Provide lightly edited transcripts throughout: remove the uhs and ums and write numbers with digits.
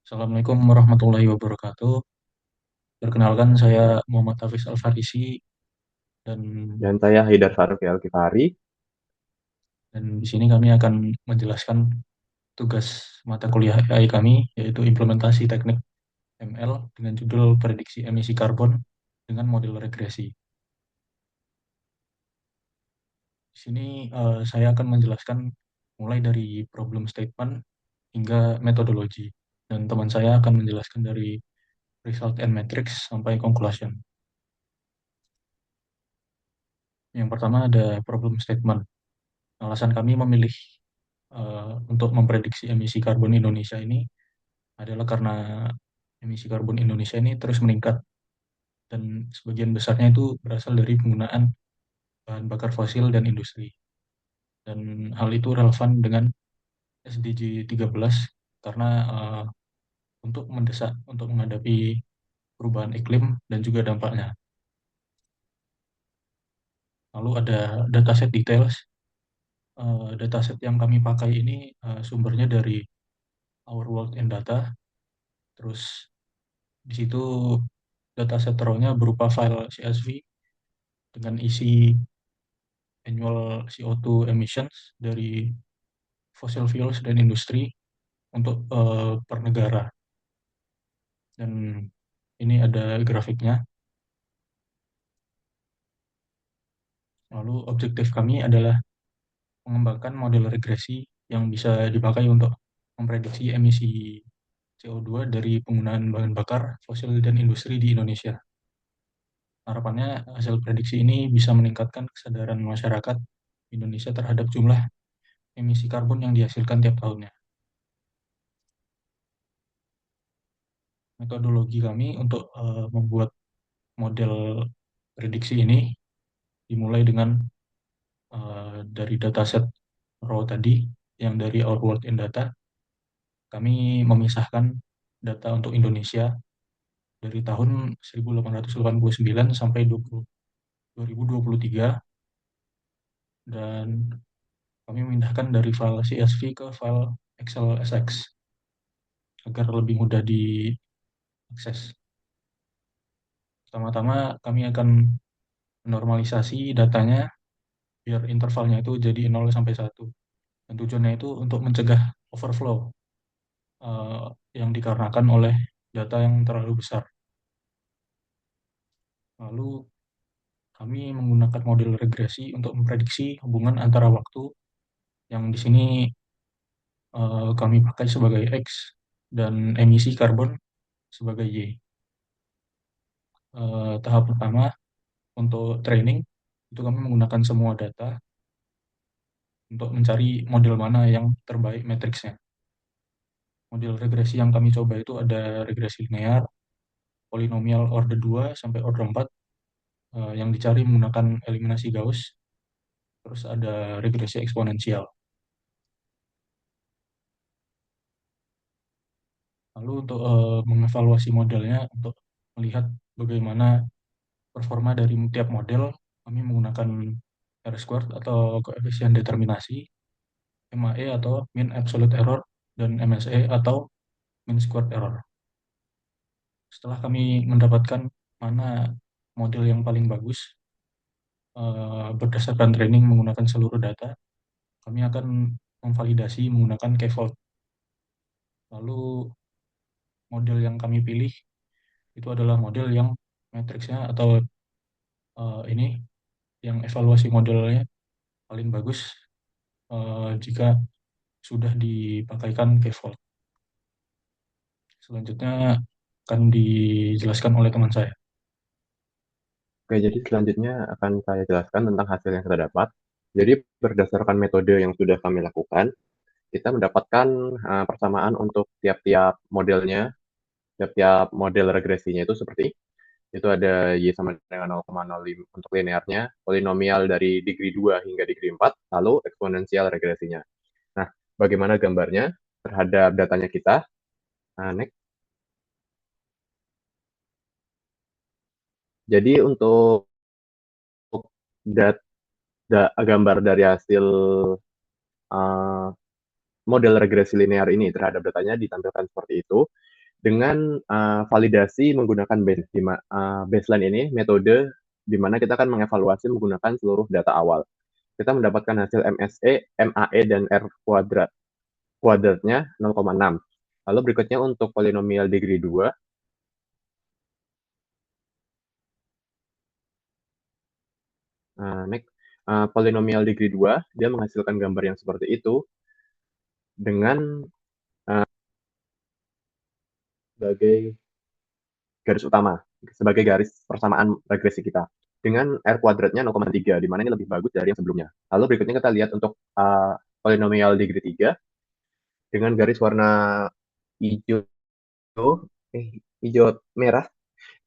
Assalamualaikum warahmatullahi wabarakatuh. Perkenalkan saya Muhammad Hafiz Al-Farisi dan Dan saya Haidar Faruk Al-Kifari. di sini kami akan menjelaskan tugas mata kuliah AI kami yaitu implementasi teknik ML dengan judul prediksi emisi karbon dengan model regresi. Di sini saya akan menjelaskan mulai dari problem statement hingga metodologi dan teman saya akan menjelaskan dari result and metrics sampai conclusion. Yang pertama ada problem statement. Alasan kami memilih untuk memprediksi emisi karbon Indonesia ini adalah karena emisi karbon Indonesia ini terus meningkat dan sebagian besarnya itu berasal dari penggunaan bahan bakar fosil dan industri. Dan hal itu relevan dengan SDG 13 karena untuk mendesak untuk menghadapi perubahan iklim dan juga dampaknya. Lalu ada dataset details. Dataset yang kami pakai ini sumbernya dari Our World in Data. Terus di situ dataset raw-nya berupa file CSV dengan isi annual CO2 emissions dari fossil fuels dan industri untuk per negara. Dan ini ada grafiknya. Lalu objektif kami adalah mengembangkan model regresi yang bisa dipakai untuk memprediksi emisi CO2 dari penggunaan bahan bakar fosil dan industri di Indonesia. Harapannya hasil prediksi ini bisa meningkatkan kesadaran masyarakat Indonesia terhadap jumlah emisi karbon yang dihasilkan tiap tahunnya. Metodologi kami untuk membuat model prediksi ini dimulai dengan dari dataset raw tadi yang dari Our World in Data. Kami memisahkan data untuk Indonesia dari tahun 1889 sampai 2023 dan kami memindahkan dari file CSV ke file Excel SX agar lebih mudah diakses. Pertama-tama kami akan menormalisasi datanya biar intervalnya itu jadi 0 sampai 1. Dan tujuannya itu untuk mencegah overflow eh, yang dikarenakan oleh data yang terlalu besar. Lalu kami menggunakan model regresi untuk memprediksi hubungan antara waktu yang di sini kami pakai sebagai X dan emisi karbon sebagai Y. Tahap pertama untuk training itu kami menggunakan semua data untuk mencari model mana yang terbaik matriksnya. Model regresi yang kami coba itu ada regresi linear, polinomial order 2 sampai order 4 yang dicari menggunakan eliminasi Gauss, terus ada regresi eksponensial. Lalu untuk mengevaluasi modelnya, untuk melihat bagaimana performa dari tiap model, kami menggunakan R-squared atau koefisien determinasi, MAE atau mean absolute error, dan MSE atau mean squared error. Setelah kami mendapatkan mana model yang paling bagus, berdasarkan training menggunakan seluruh data, kami akan memvalidasi menggunakan K-fold. Lalu model yang kami pilih itu adalah model yang matriksnya atau ini yang evaluasi modelnya paling bagus jika sudah dipakaikan K-fold. Selanjutnya akan dijelaskan oleh teman saya. Oke, jadi selanjutnya akan saya jelaskan tentang hasil yang kita dapat. Jadi berdasarkan metode yang sudah kami lakukan, kita mendapatkan persamaan untuk tiap-tiap modelnya, tiap-tiap model regresinya itu seperti itu ada Y sama dengan 0,05 untuk linearnya, polinomial dari degree 2 hingga degree 4, lalu eksponensial regresinya. Nah, bagaimana gambarnya terhadap datanya kita? Next. Jadi untuk dat gambar dari hasil uh, model regresi linear ini terhadap datanya ditampilkan seperti itu. dengan validasi menggunakan baseline ini metode di mana kita akan mengevaluasi menggunakan seluruh data awal. Kita mendapatkan hasil MSE, MAE, dan R kuadratnya 0,6. Lalu berikutnya untuk polinomial degree 2, next, polinomial degree 2, dia menghasilkan gambar yang seperti itu dengan sebagai garis utama, sebagai garis persamaan regresi kita. Dengan R kuadratnya 0,3, di mana ini lebih bagus dari yang sebelumnya. Lalu berikutnya kita lihat untuk polinomial degree 3, dengan garis warna hijau, hijau merah,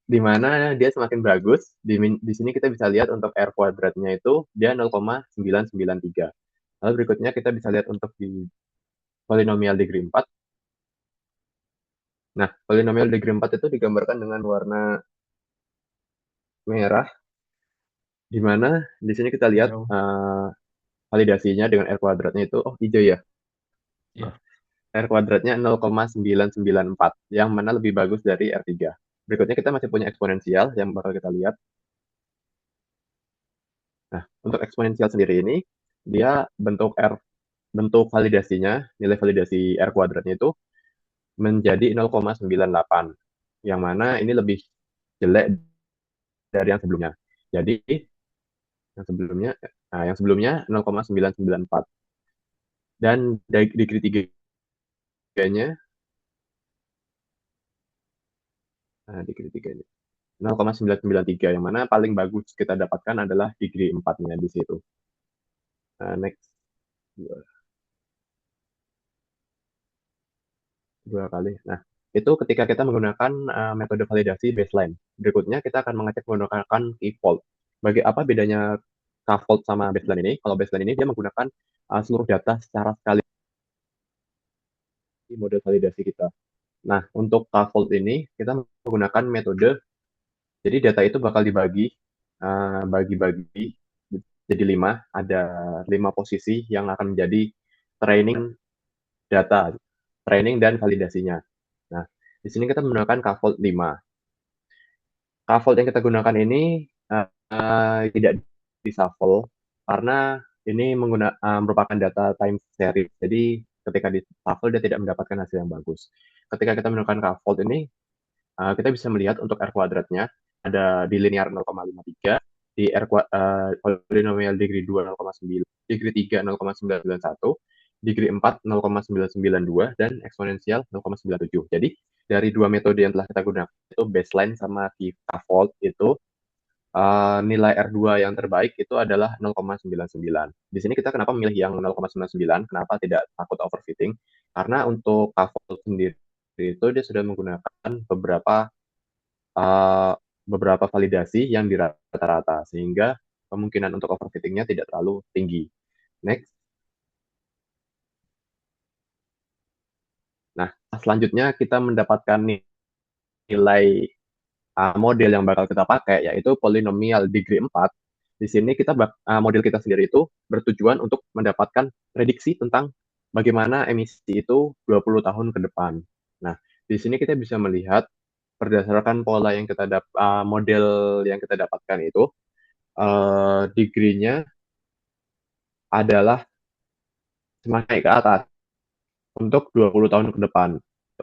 di mana dia semakin bagus. Di sini kita bisa lihat untuk R kuadratnya itu dia 0,993. Lalu berikutnya kita bisa lihat untuk di polinomial degree 4. Nah, polinomial degree 4 itu digambarkan dengan warna merah, di mana di sini kita lihat Hijau. validasinya dengan R kuadratnya itu, oh hijau ya, Ya, R kuadratnya 0,994, yang mana lebih bagus dari R3. Berikutnya kita masih punya eksponensial yang bakal kita lihat. Nah, untuk eksponensial sendiri ini, dia bentuk validasinya, nilai validasi R kuadratnya itu menjadi 0,98, yang mana ini lebih jelek dari yang sebelumnya. Jadi, yang sebelumnya yang sebelumnya 0,994, dan degree 3-nya, degree 3-nya 0,993, yang mana paling bagus kita dapatkan adalah degree 4-nya di situ. Next, dua kali. Nah, itu ketika kita menggunakan metode validasi baseline. Berikutnya kita akan mengecek menggunakan key fault. Bagi apa bedanya k-fault sama baseline ini? Kalau baseline ini dia menggunakan seluruh data secara sekali di model validasi kita. Nah, untuk k-fault ini kita menggunakan metode, jadi data itu bakal bagi-bagi jadi 5. Ada 5 posisi yang akan menjadi training data, training dan validasinya. Nah, di sini kita menggunakan k-fault 5. Scaffold yang kita gunakan ini tidak di-shuffle karena ini merupakan data time series. Jadi ketika di-shuffle dia tidak mendapatkan hasil yang bagus. Ketika kita menggunakan scaffold ini, kita bisa melihat untuk R kuadratnya ada di linear 0,53, di polynomial degree 2 0,9, degree 3 0,991, degree 4 0,992, dan eksponensial 0,97. Jadi dari dua metode yang telah kita gunakan itu baseline sama scaffold itu, nilai R2 yang terbaik itu adalah 0,99. Di sini kita kenapa memilih yang 0,99, kenapa tidak takut overfitting? Karena untuk scaffold sendiri itu dia sudah menggunakan uh, beberapa validasi yang di rata-rata, sehingga kemungkinan untuk overfittingnya tidak terlalu tinggi. Next. Nah, selanjutnya kita mendapatkan nilai model yang bakal kita pakai, yaitu polinomial degree 4. Di sini model kita sendiri itu bertujuan untuk mendapatkan prediksi tentang bagaimana emisi itu 20 tahun ke depan. Nah, di sini kita bisa melihat berdasarkan pola yang model yang kita dapatkan itu, degree-nya adalah semakin ke atas untuk 20 tahun ke depan.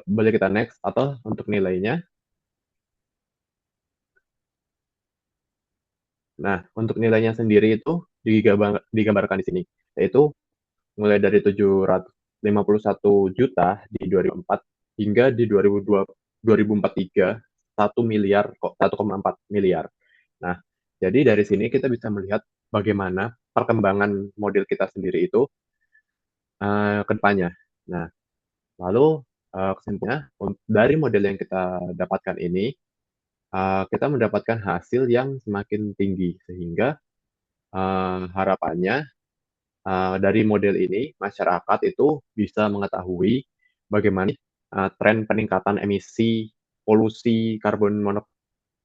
Boleh kita next, atau untuk nilainya. Nah, untuk nilainya sendiri itu digambarkan di sini, yaitu mulai dari 751 juta di 2004 hingga di 2043 1 miliar, 1,4 miliar. Nah, jadi dari sini kita bisa melihat bagaimana perkembangan model kita sendiri itu ke depannya. Nah, lalu kesimpulannya dari model yang kita dapatkan ini, kita mendapatkan hasil yang semakin tinggi, sehingga harapannya dari model ini masyarakat itu bisa mengetahui bagaimana tren peningkatan emisi polusi karbon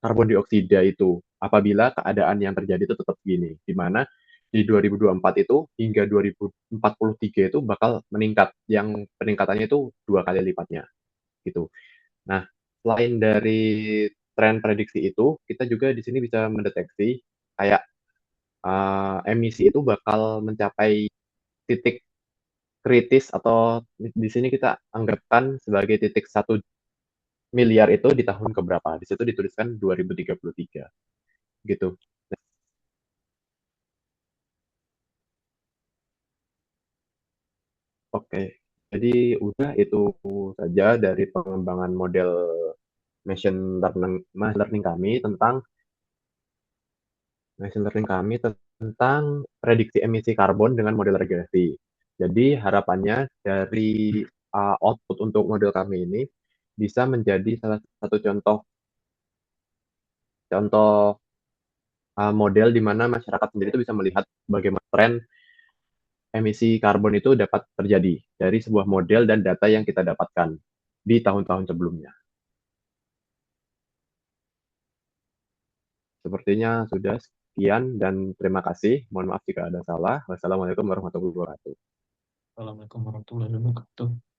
dioksida itu apabila keadaan yang terjadi itu tetap begini, di mana di 2024 itu hingga 2043 itu bakal meningkat, yang peningkatannya itu 2 kali lipatnya gitu. Nah, selain dari tren prediksi itu, kita juga di sini bisa mendeteksi kayak emisi itu bakal mencapai titik kritis atau di sini kita anggapkan sebagai titik 1 miliar itu di tahun keberapa. Di situ dituliskan 2033 gitu. Oke, jadi udah itu saja dari pengembangan model machine learning kami tentang prediksi emisi karbon dengan model regresi. Jadi harapannya dari output untuk model kami ini bisa menjadi salah satu contoh contoh model di mana masyarakat sendiri itu bisa melihat bagaimana tren emisi karbon itu dapat terjadi dari sebuah model dan data yang kita dapatkan di tahun-tahun sebelumnya. Sepertinya sudah sekian dan terima kasih. Mohon maaf jika ada salah. Wassalamualaikum warahmatullahi wabarakatuh. Assalamualaikum warahmatullahi wabarakatuh.